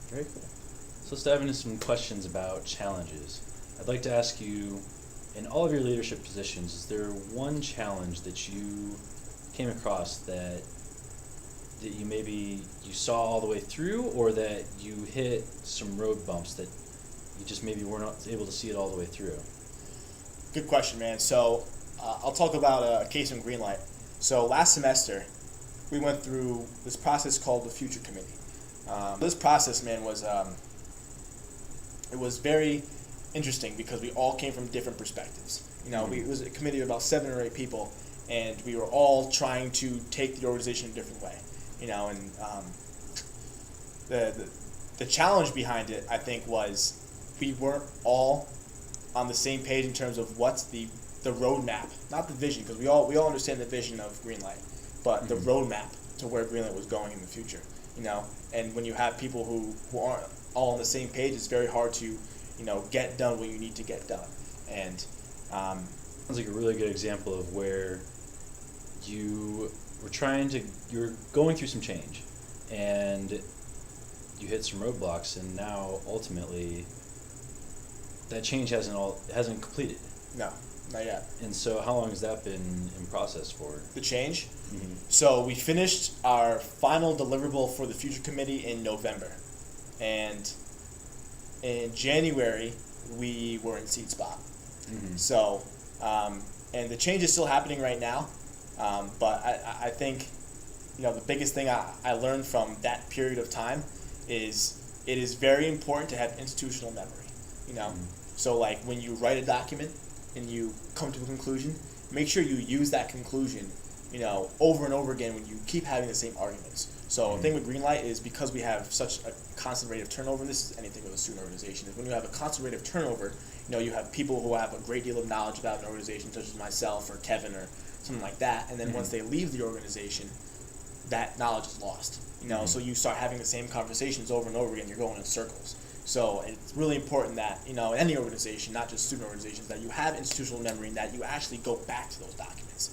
Very cool. So let's dive into some questions about challenges. I'd like to ask you, in all of your leadership positions, is there one challenge that you came across that you saw all the way through, or that you hit some road bumps that you just maybe were not able to see it all the way through? Good question, man. So I'll talk about a case in Greenlight. So last semester, we went through this process called the Future Committee. This process, man, it was very interesting because we all came from different perspectives. It was a committee of about 7 or 8 people, and we were all trying to take the organization a different way. And the challenge behind it, I think, was we weren't all on the same page in terms of what's the roadmap, not the vision, because we all understand the vision of Greenlight, but the roadmap to where Greenlight was going in the future. And when you have people who aren't all on the same page, it's very hard to get done what you need to get done. And sounds like a really good example of where you were going through some change, and you hit some roadblocks, and now ultimately that change hasn't completed. No, not yet. And so how long has that been in process for? The change? Mm-hmm. So we finished our final deliverable for the Future Committee in November. And in January, we were in seed spot. Mm-hmm. So, and the change is still happening right now. But I think, the biggest thing I learned from that period of time is it is very important to have institutional memory. Mm-hmm. So like when you write a document and you come to a conclusion, make sure you use that conclusion, over and over again when you keep having the same arguments. So the thing with Greenlight is because we have such a constant rate of turnover, and this is anything with a student organization, is when you have a constant rate of turnover, you have people who have a great deal of knowledge about an organization, such as myself or Kevin or something like that, and then once they leave the organization, that knowledge is lost. So you start having the same conversations over and over again, you're going in circles. So it's really important that, in any organization, not just student organizations, that you have institutional memory and that you actually go back to those documents.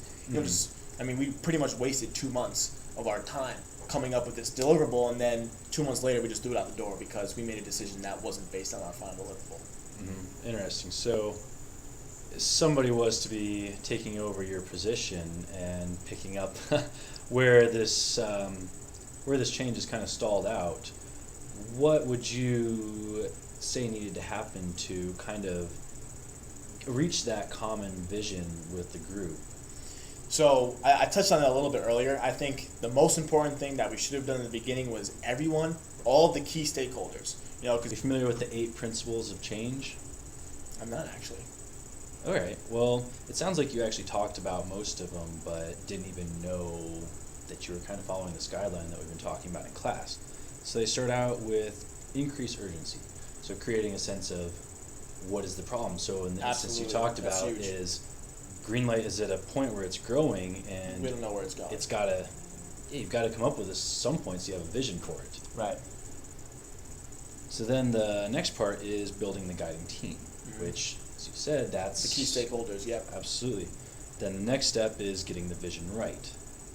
We pretty much wasted 2 months of our time coming up with this deliverable, and then 2 months later we just threw it out the door because we made a decision that wasn't based on our final deliverable. Mm-hmm. Interesting. So if somebody was to be taking over your position and picking up where this change is kind of stalled out, what would you say needed to happen to kind of reach that common vision with the group? So I touched on that a little bit earlier. I think the most important thing that we should have done in the beginning was all of the key stakeholders. Are you familiar with the 8 principles of change? I'm not actually. All right. Well, it sounds like you actually talked about most of them, but didn't even know that you were kind of following this guideline that we've been talking about in class. So they start out with increased urgency. So creating a sense of what is the problem. So in the instance you talked about is Greenlight is at a point where it's growing, and we don't know where it's going. You've got to come up with some point so you have a vision for it. Right. So then the next part is building the guiding team, which, as you said, that's the key stakeholders. Yep. Absolutely. Then the next step is getting the vision right,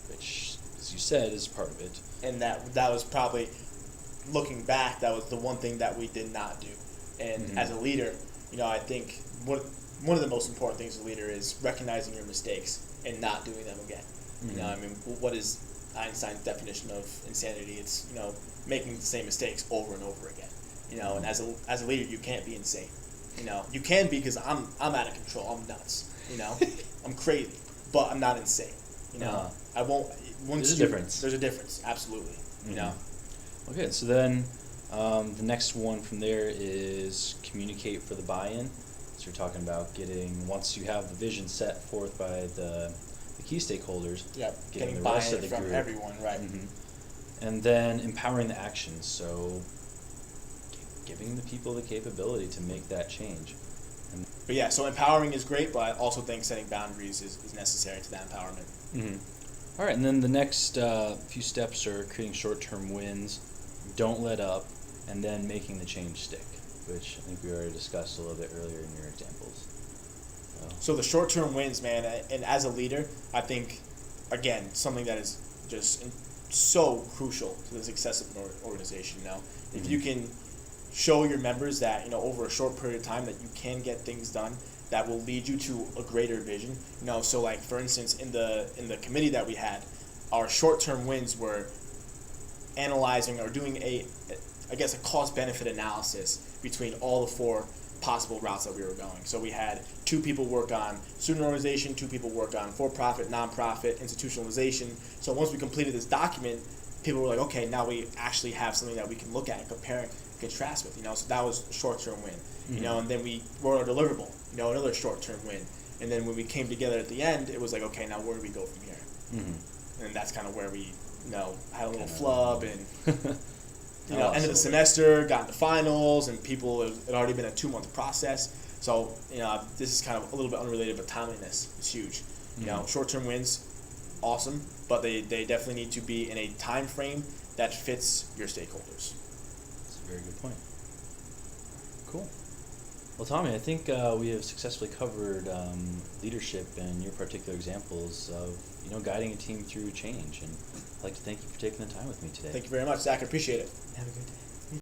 which, as you said, is part of it. And that was probably, looking back, that was the one thing that we did not do. And as a leader, I think one of the most important things as a leader is recognizing your mistakes and not doing them again. What is Einstein's definition of insanity? It's making the same mistakes over and over again. And as a leader, you can't be insane. You can be, because I'm out of control. I'm nuts. I'm crazy, but I'm not insane. I won't. There's a difference. There's a difference, absolutely. Okay, so then the next one from there is communicate for the buy-in. So you're talking about once you have the vision set forth by the key stakeholders, getting the buy-in rest of the from group. everyone, right? And then empowering the actions. So giving the people the capability to make that change. But so empowering is great, but I also think setting boundaries is necessary to that empowerment. All right, and then the next few steps are creating short-term wins, don't let up, and then making the change stick, which I think we already discussed a little bit earlier in your examples. So the short-term wins, man, and as a leader, I think, again, something that is just so crucial to the success of an organization. If you can show your members that over a short period of time that you can get things done that will lead you to a greater vision. So like for instance, in the committee that we had, our short-term wins were analyzing or doing a cost-benefit analysis between all the 4 possible routes that we were going. So we had 2 people work on student organization, 2 people work on for-profit, nonprofit, institutionalization. So once we completed this document, people were like, okay, now we actually have something that we can look at and compare and contrast with. So that was a short-term win. And then we wrote our deliverable, another short-term win. And then when we came together at the end, it was like, okay, now where do we go from here? And that's kind of where we, had a little flub and. End of the semester, got into finals, and people, it had already been a 2-month process. So, this is kind of a little bit unrelated, but timeliness is huge. Short-term wins, awesome, but they definitely need to be in a time frame that fits your stakeholders. That's a very good point. Cool. Well, Tommy, I think we have successfully covered leadership and your particular examples of, guiding a team through change. And I'd like to thank you for taking the time with me today. Thank you very much, Zach. I appreciate it. Have a good day.